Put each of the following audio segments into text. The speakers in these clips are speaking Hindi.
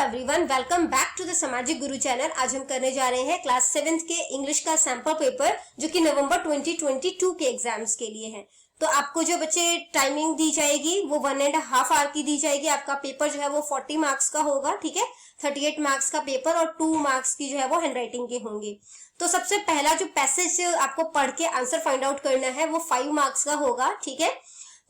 Everyone, welcome back to the Samajik Guru channel. आज हम करने जा रहे हैं क्लास 7th के इंग्लिश का सैंपल पेपर जो कि नवंबर 2022 के एग्जाम्स के लिए है। तो आपको जो बच्चे टाइमिंग दी जाएगी वो 1.5 आवर की दी जाएगी। आपका पेपर जो है वो 40 मार्क्स का होगा, ठीक है। 38 मार्क्स का पेपर और 2 मार्क्स की जो है वो हैंड राइटिंग के होंगे। तो सबसे पहला जो पैसेज आपको पढ़ के आंसर फाइंड आउट करना है वो 5 मार्क्स का होगा, ठीक है।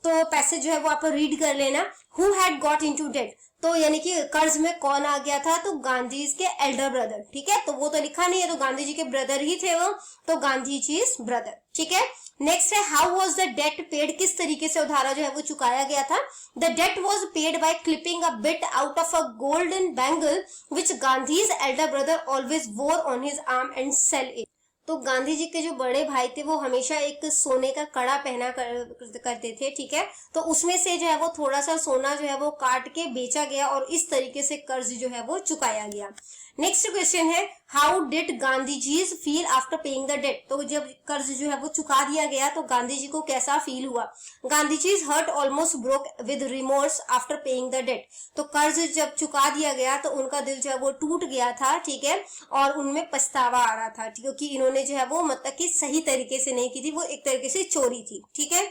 तो पैसेज जो है वो आप रीड कर लेना। Who had got into debt, तो यानी कि कर्ज में कौन आ गया था, तो गांधी के एल्डर ब्रदर, ठीक है। तो वो तो लिखा नहीं है, तो गांधी जी के ब्रदर ही थे वो, तो गांधी जी इज ब्रदर, ठीक है। नेक्स्ट है how was the debt paid, किस तरीके से उधारा जो है वो चुकाया गया था। The debt was paid by clipping a bit out of a golden bangle which Gandhi's elder brother always wore on his arm and sold it. तो गांधी जी के जो बड़े भाई थे वो हमेशा एक सोने का कड़ा पहना करते थे, ठीक है। तो उसमें से जो है वो थोड़ा सा सोना जो है वो काट के बेचा गया और इस तरीके से कर्ज जो है वो चुकाया गया। नेक्स्ट क्वेश्चन है how did Gandhi ji feel after paying the debt, तो जब कर्ज जो है वो चुका दिया गया तो गांधी जी को कैसा फील हुआ। Gandhi ji heart almost broke with remorse after paying the debt, तो कर्ज जब चुका दिया गया तो उनका दिल जो है वो टूट गया था, ठीक है। और उनमें पछतावा आ रहा था, क्योंकि इन्होंने जो है वो मतलब कि सही तरीके से नहीं की थी, वो एक तरीके से चोरी थी, ठीक है।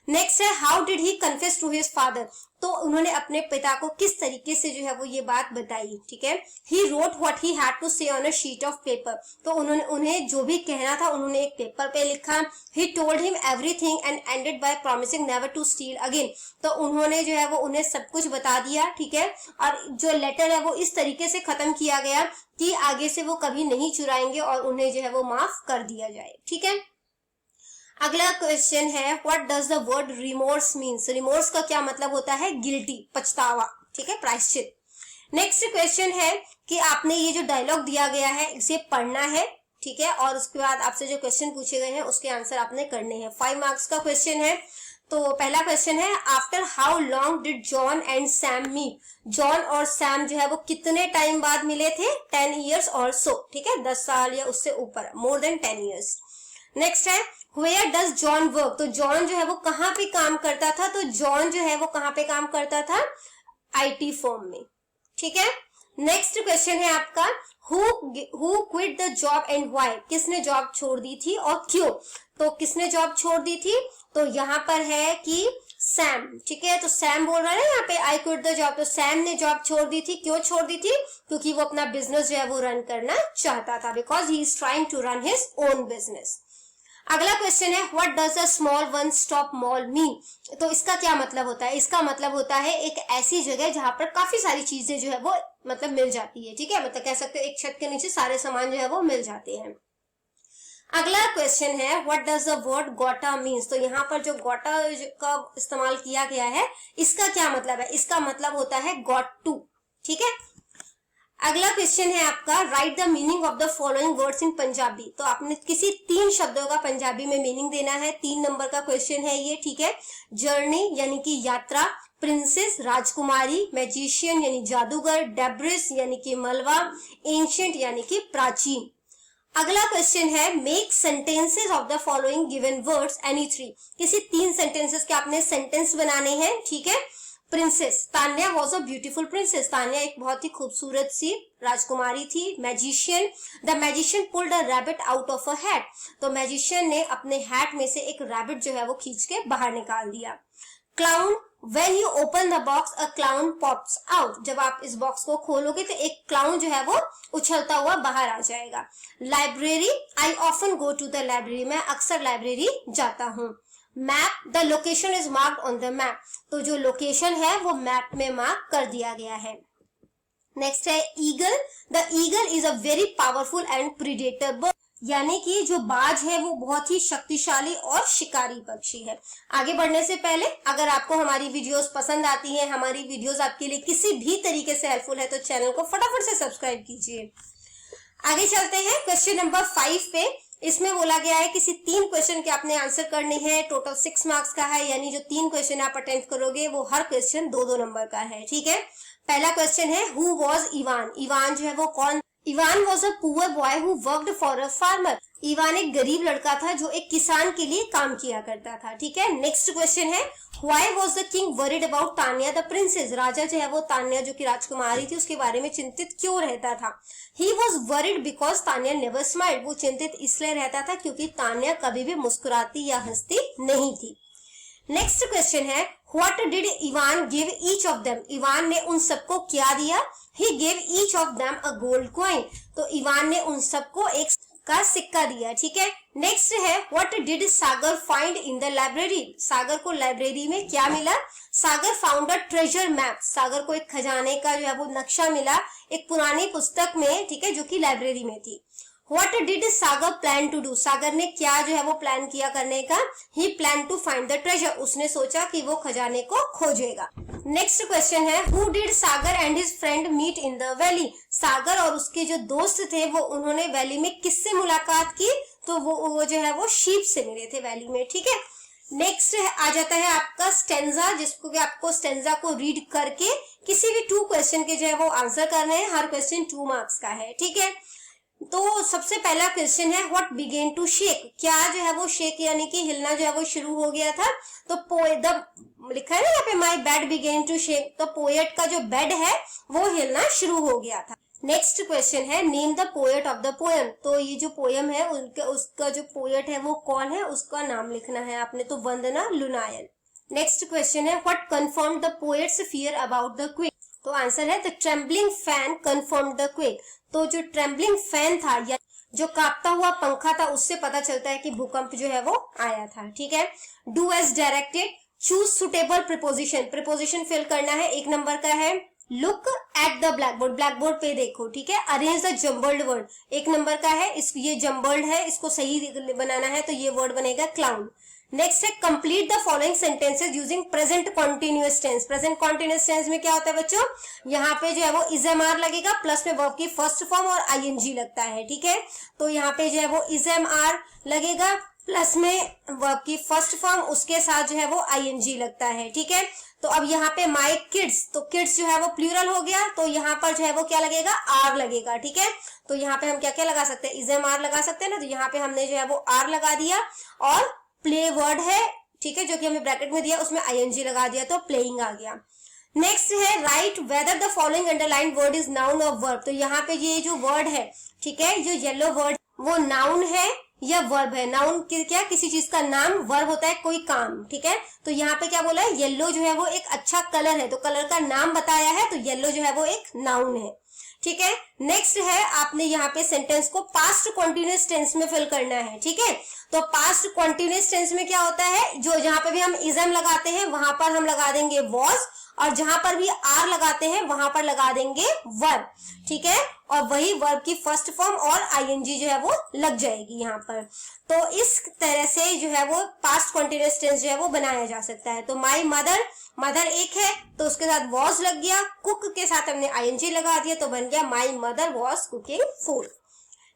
नेक्स्ट है how did he confess to his father, तो उन्होंने अपने पिता को किस तरीके से जो है वो ये बात बताई, ठीक है। He wrote what he had to say on a sheet of paper, तो उन्हें जो भी कहना था उन्होंने एक पेपर पे लिखा। He told him everything and ended by promising never to steal again, तो उन्होंने जो है वो उन्हें सब कुछ बता दिया, ठीक है। और जो लेटर है वो इस तरीके से खत्म किया गया कि आगे से वो कभी नहीं चुराएंगे और उन्हें जो है वो माफ कर दिया जाए, ठीक है। अगला क्वेश्चन है what does the word remorse means, remorse का क्या मतलब होता है, गिल्टी, पछतावा, ठीक है, प्रायश्चित। नेक्स्ट क्वेश्चन है कि आपने ये जो डायलॉग दिया गया है इसे पढ़ना है, ठीक है। और उसके बाद आपसे जो क्वेश्चन पूछे गए हैं उसके आंसर आपने करने हैं। 5 मार्क्स का क्वेश्चन है। तो पहला क्वेश्चन है after how long did John and Sam meet, John और सैम जो है वो कितने टाइम बाद मिले थे, 10 ईयर्स और सो, ठीक है, 10 साल या उससे ऊपर, मोर देन 10 ईयर्स। नेक्स्ट है Where does John work, तो जॉन जो है वो कहाँ पे काम करता था, तो जॉन जो है वो कहाँ पे काम करता था, IT फर्म में, ठीक है। नेक्स्ट क्वेश्चन है आपका who quit the job and why, किसने जॉब छोड़ दी थी और क्यों, तो किसने जॉब छोड़ दी थी, तो यहाँ पर है कि सैम, ठीक है। तो सैम बोल रहा है यहाँ पे आई क्विट द जॉब, तो सैम ने जॉब छोड़ दी थी, क्यों छोड़ दी थी, क्योंकि वो अपना बिजनेस जो है वो रन करना चाहता था, because he is trying to run his own business. अगला क्वेश्चन है what does a small one stop mall mean, तो इसका क्या मतलब होता है, इसका मतलब होता है एक ऐसी जगह जहां पर काफी सारी चीजें जो है वो मतलब मिल जाती है, ठीक है। मतलब कह सकते हो एक छत के नीचे सारे सामान जो है वो मिल जाते हैं। अगला क्वेश्चन है व्हाट डज द वर्ड गोटा मीन्स, तो यहाँ पर जो गोटा का इस्तेमाल किया गया है इसका क्या मतलब है, इसका मतलब होता है गॉट टू, ठीक है। अगला क्वेश्चन है आपका right the meaning of the following words in Punjabi, तो आपने किसी 3 शब्दों का पंजाबी में मीनिंग देना है। 3 नंबर का क्वेश्चन है ये, ठीक है। जर्नी यानी कि यात्रा, प्रिंसेस राजकुमारी, मैजिशियन यानी जादूगर, डेब्रिस यानी कि मलबा, एंशिएंट यानी कि प्राचीन। अगला क्वेश्चन है make sentences of the following given words any 3, किसी 3 सेंटेंसेस के आपने सेंटेंस बनाने हैं, ठीक है। Princess, Tanya was a beautiful princess, Tanya एक बहुत ही खूबसूरत सी राजकुमारी थी। Magician, the magician pulled a rabbit out of a hat, तो मैजिशियन ने अपने हैट में से एक रैबिट जो है वो खींच के बाहर निकाल दिया। Clown, when you open the box a clown pops out, जब आप इस बॉक्स को खोलोगे तो एक क्लाउन जो है वो उछलता हुआ बाहर आ जाएगा। Library, I often go to the library, मैं अक्सर लाइब्रेरी जाता हूँ। Map, the location is marked on the map, तो जो लोकेशन है वो मैप में मार्क कर दिया गया है। नेक्स्ट है eagle, the eagle is a very powerful and predator bird, यानी कि जो बाज है वो बहुत ही शक्तिशाली और शिकारी पक्षी है। आगे बढ़ने से पहले अगर आपको हमारी वीडियोस पसंद आती हैं, हमारी वीडियोस आपके लिए किसी भी तरीके से हेल्पफुल है, तो चैनल को फटाफट से सब्सक्राइब कीजिए। आगे चलते हैं क्वेश्चन नंबर 5 पे। इसमें बोला गया है किसी 3 क्वेश्चन के आपने आंसर करने हैं, टोटल 6 मार्क्स का है, यानी जो 3 क्वेश्चन आप अटेम्प्ट करोगे वो हर क्वेश्चन 2-2 नंबर का है, ठीक है। पहला क्वेश्चन है हु वॉज इवान, इवान जो है वो कौन, Ivan was a poor boy who worked for a farmer. Ivan एक गरीब लड़का था जो एक किसान के लिए काम किया करता था। ठीक है, नेक्स्ट क्वेश्चन है why was the king worried about Tanya the princess. राजा जो है वो तान्या जो कि राजकुमारी थी उसके बारे में चिंतित क्यों रहता था? He was worried because Tanya never smiled. वो चिंतित इसलिए रहता था क्योंकि तान्या कभी भी मुस्कुराती या हंसती नहीं थी। नेक्स्ट क्वेश्चन है what did Ivan give each of them. Ivan ने उन सबको क्या दिया? He give each of them a gold coin. तो इवान ने उन सबको एक का सिक्का दिया। ठीक है, नेक्स्ट है what did Sagar find in the library. Sagar को लाइब्रेरी में क्या मिला? Sagar found a treasure map. Sagar को एक खजाने का जो है वो नक्शा मिला एक पुरानी पुस्तक में, ठीक है, जो कि लाइब्रेरी में थी। What did Sagar plan to do. Sagar ने क्या जो है वो प्लान किया करने का? He planned to find the treasure। उसने सोचा कि वो खजाने को खोजेगा। नेक्स्ट क्वेश्चन है Who did Sagar and his friend meet in the valley. Sagar और उसके जो दोस्त थे वो उन्होंने वैली में किससे मुलाकात की? तो वो जो है वो शीप से मिले थे वैली में। ठीक है, नेक्स्ट आ जाता है आपका स्टेंजा, जिसको कि आपको स्टेंजा को रीड करके किसी भी 2 क्वेश्चन के जो है वो आंसर करने हैं। हर क्वेश्चन 2 मार्क्स का है। ठीक है, तो सबसे पहला क्वेश्चन है व्हाट बिगेन टू शेक। क्या जो है वो शेक यानी कि हिलना जो है वो शुरू हो गया था? तो पोएट लिखा है ना यहाँ पे my bed began to shake. तो पोएट का जो बेड है वो हिलना शुरू हो गया था। नेक्स्ट क्वेश्चन है name the poet of the poem. तो ये जो पोएम है उसका जो पोएट है वो कौन है, उसका नाम लिखना है आपने। तो वंदना लुनायन। नेक्स्ट क्वेश्चन है what confirm the poets fear about the quake. तो आंसर है the trembling fan confirm the quake. तो जो ट्रेम्बलिंग फैन था या जो कांपता हुआ पंखा था उससे पता चलता है कि भूकंप जो है वो आया था। ठीक है, do as directed, choose suitable preposition. Preposition फिल करना है। 1 नंबर का है look at the black board. Black board पे देखो। ठीक है, arrange the jumbled word. 1 number का है ये जम्बल्ड है, इसको सही बनाना है तो ये वर्ड बनेगा क्लाउड। नेक्स्ट है complete the following sentences using present continuous tense. Present continuous tense में क्या होता है बच्चों? यहाँ पे जो है वो इज एम आर लगेगा प्लस में वर्ब की फर्स्ट फॉर्म और आईएनजी लगता है। ठीक है, तो यहाँ पे जो है वो इज एम आर लगेगा प्लस में वर्ब की फर्स्ट फॉर्म, उसके साथ जो है वो आईएनजी लगता है। ठीक है, तो अब यहाँ पे माई किड्स, तो किड्स जो है वो प्लूरल हो गया तो यहाँ पर जो है वो क्या लगेगा? आर लगेगा। ठीक है, तो यहाँ पे हम क्या क्या लगा सकते हैं? इज एम आर लगा सकते हैं ना, तो यहाँ पे हमने जो है वो आर लगा दिया और प्ले वर्ड है, ठीक है, जो कि हमें ब्रैकेट में दिया उसमें आईएनजी लगा दिया तो प्लेइंग आ गया। नेक्स्ट है right whether the following underline word is noun और वर्ब। तो यहाँ पे ये जो वर्ड है, ठीक है, जो येलो वर्ड वो नाउन है या वर्ब है। नाउन क्या? किसी चीज का नाम, वर्ब होता है कोई काम। ठीक है, तो यहाँ पे क्या बोला है? येलो जो है वो एक अच्छा कलर है, तो कलर का नाम बताया है तो येलो जो है वो एक नाउन है। ठीक है, नेक्स्ट है आपने यहाँ पे सेंटेंस को पास्ट कॉन्टिन्यूअस टेंस में फिल करना है। ठीक है, तो पास्ट कॉन्टिन्यूअस टेंस में क्या होता है? जो जहां पे भी हम इजम लगाते हैं वहां पर हम लगा देंगे वॉज, और जहां पर भी आर लगाते हैं वहां पर लगा देंगे वर्ब। ठीक है, और वही वर्ब की फर्स्ट फॉर्म और आईएनजी जो है वो लग जाएगी यहाँ पर। तो इस तरह से जो है वो पास्ट कॉन्टिन्यूअस टेंस जो है वो बनाया जा सकता है। तो माई मदर, मदर एक है तो उसके साथ वॉज लग गया, कुक के साथ हमने आईएनजी लगा दिया तो बन गया my mother was cooking food.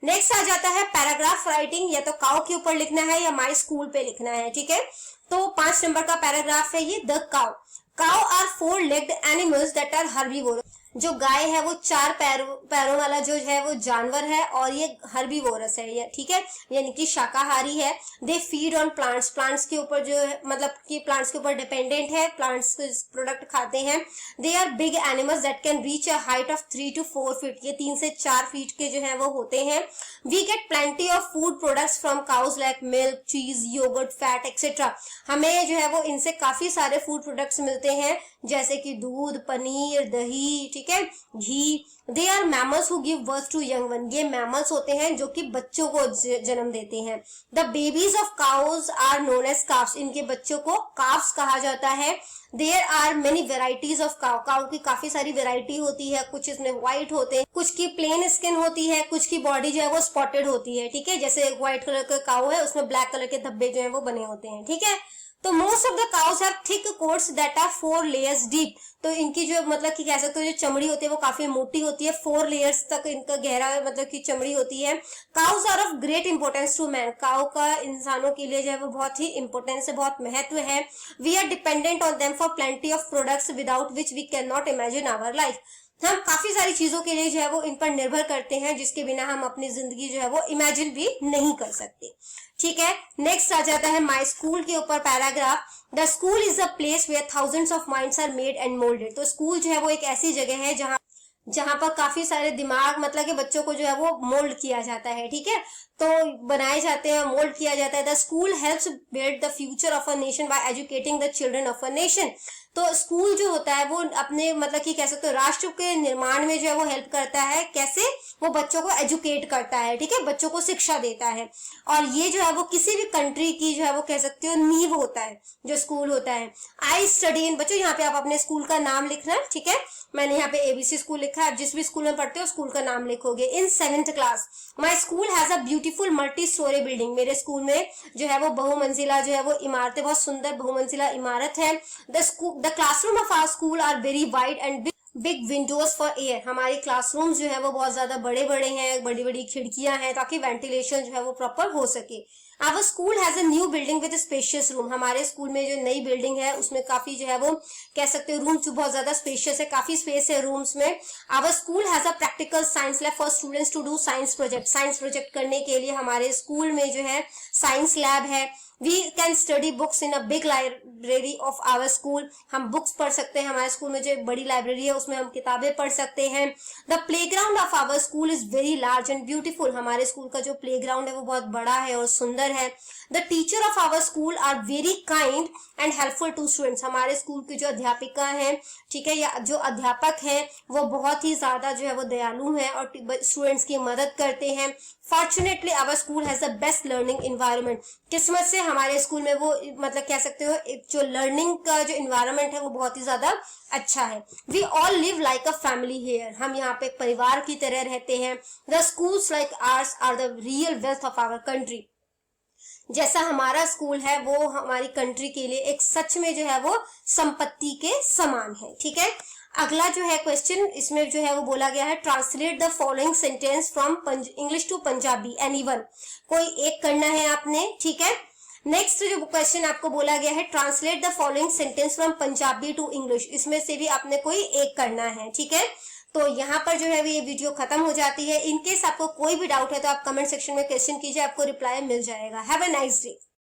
Next आ जाता है पैराग्राफ राइटिंग। या तो काउ के ऊपर लिखना है या माई स्कूल पे लिखना है। ठीक है, तो 5 नंबर का पैराग्राफ है ये। The cow, cow are 4 legged animals that are herbivorous. जो गाय है वो 4 पैरों वाला जो है वो जानवर है और ये हर्बीवोरस है। ठीक है, यानी कि शाकाहारी है। They feed on plants, plants के ऊपर जो है मतलब कि प्लांट्स के ऊपर डिपेंडेंट है, प्लांट्स के प्रोडक्ट खाते हैं। They are big animals that can reach a height of 3 to 4 feet. ये 3 से 4 फीट के जो है वो होते हैं। We get plenty of food products from cows like milk, cheese, yogurt, fat etcetera. हमें जो है वो इनसे काफी सारे फूड प्रोडक्ट्स मिलते हैं जैसे कि दूध, पनीर, दही, ठीक है, घी। They are mammals who give birth to young one. ये मैमल्स होते हैं जो कि बच्चों को जन्म देते हैं। The babies of cows are known as calves. इनके बच्चों को काफ्स कहा जाता है। There are many varieties of cow. Cow की काफी सारी वेराइटी होती है, कुछ इसमें व्हाइट होते हैं, कुछ की प्लेन स्किन होती है, कुछ की बॉडी जो है वो स्पॉटेड होती है। ठीक है, जैसे व्हाइट कलर का काउ है उसमें ब्लैक कलर के धब्बे जो है वो बने होते हैं। ठीक है, तो most of the cows have thick coats that are 4 layers deep. तो इनकी जो मतलब कि कह सकते हो जो चमड़ी होती है वो काफी मोटी होती है, 4 लेयर्स तक इनका गहरा मतलब की चमड़ी होती है। Cows are of great importance to man. Cow का इंसानों के लिए जो है वो बहुत ही इंपोर्टेंस है, बहुत महत्व है। We are dependent on them for plenty of products without which we can not imagine our life. हम काफी सारी चीजों के लिए जो है वो इन पर निर्भर करते हैं, जिसके बिना हम अपनी जिंदगी जो है वो इमेजिन भी नहीं कर सकते। ठीक है, नेक्स्ट आ जाता है माई स्कूल के ऊपर पैराग्राफ। The school is a place where thousands of minds are made and moulded. तो स्कूल जो है वो एक ऐसी जगह है जहां पर काफी सारे दिमाग, मतलब कि बच्चों को जो है वो मोल्ड किया जाता है। ठीक है, तो बनाए जाते हैं, मोल्ड किया जाता है। The school helps build the future of a nation by educating the children of a nation. तो स्कूल जो होता है वो अपने, मतलब कि कह सकते हो, राष्ट्र के निर्माण में जो है वो हेल्प करता है। कैसे? वो बच्चों को एजुकेट करता है। ठीक है, बच्चों को शिक्षा देता है, और ये जो है वो किसी भी कंट्री की जो है वो कह सकते हो नींव होता है, जो स्कूल होता है। आई स्टडी इन, बच्चों यहाँ पे आप अपने स्कूल का नाम लिखना। ठीक है, मैंने यहाँ पे एबीसी स्कूल लिखा है, आप जिस भी स्कूल में पढ़ते हो स्कूल का नाम लिखोगे। इन 7th class my school has a beautiful multi storey building. मेरे स्कूल में जो है वो बहुमंजिला जो है वो इमारतें, बहुत सुंदर बहुमंजिला इमारत है। The classroom of our school are very wide and big windows for air. हमारे क्लासरूम जो है वो बहुत ज्यादा बड़े बड़े हैं, बड़ी बड़ी खिड़कियां हैं, ताकि वेंटिलेशन जो है वो प्रॉपर हो सके। Our school has a new building with spacious room. हमारे स्कूल में जो नई बिल्डिंग है उसमें काफी जो है वो कह सकते हो रूम्स बहुत ज्यादा स्पेशियस है, काफी स्पेस है रूम्स में। Our school has a practical science lab for students to do science project. Science project करने के लिए हमारे स्कूल में जो है साइंस लैब है। We can study books in a big library of our school. हम बुक्स पढ़ सकते हैं, हमारे स्कूल में जो बड़ी लाइब्रेरी है उसमें हम किताबें पढ़ सकते हैं। The play ground of our school is very large and beautiful. हमारे स्कूल का जो प्ले ग्राउंड है वो बहुत बड़ा है और सुंदर है। The teacher of our school are very kind and helpful to students. हमारे स्कूल की जो अध्यापिका हैं, ठीक है, या जो अध्यापक हैं, वो बहुत ही ज्यादा जो है वो दयालु हैं और स्टूडेंट्स की मदद करते हैं। Fortunately our school has the best learning environment. किस्मत से हमारे स्कूल में वो, मतलब कह सकते हो, एक जो लर्निंग का जो इन्वायरमेंट है वो बहुत ही ज्यादा अच्छा है। We all live like a family here. हम यहाँ पे एक परिवार की तरह रहते हैं। The schools like ours are the real wealth of our country. जैसा हमारा स्कूल है वो हमारी कंट्री के लिए एक सच में जो है वो संपत्ति के समान है। ठीक है, अगला जो है क्वेश्चन, इसमें जो है वो बोला गया है translate the following sentence from English to Punjabi anyone. कोई एक करना है आपने। ठीक है, नेक्स्ट जो क्वेश्चन आपको बोला गया है translate the following sentence from Punjabi to English. इसमें से भी आपने कोई एक करना है। ठीक है, तो यहाँ पर जो है ये वीडियो खत्म हो जाती है। इनकेस आपको कोई भी डाउट है तो आप कमेंट सेक्शन में क्वेश्चन कीजिए, आपको रिप्लाई मिल जाएगा। Have a nice day.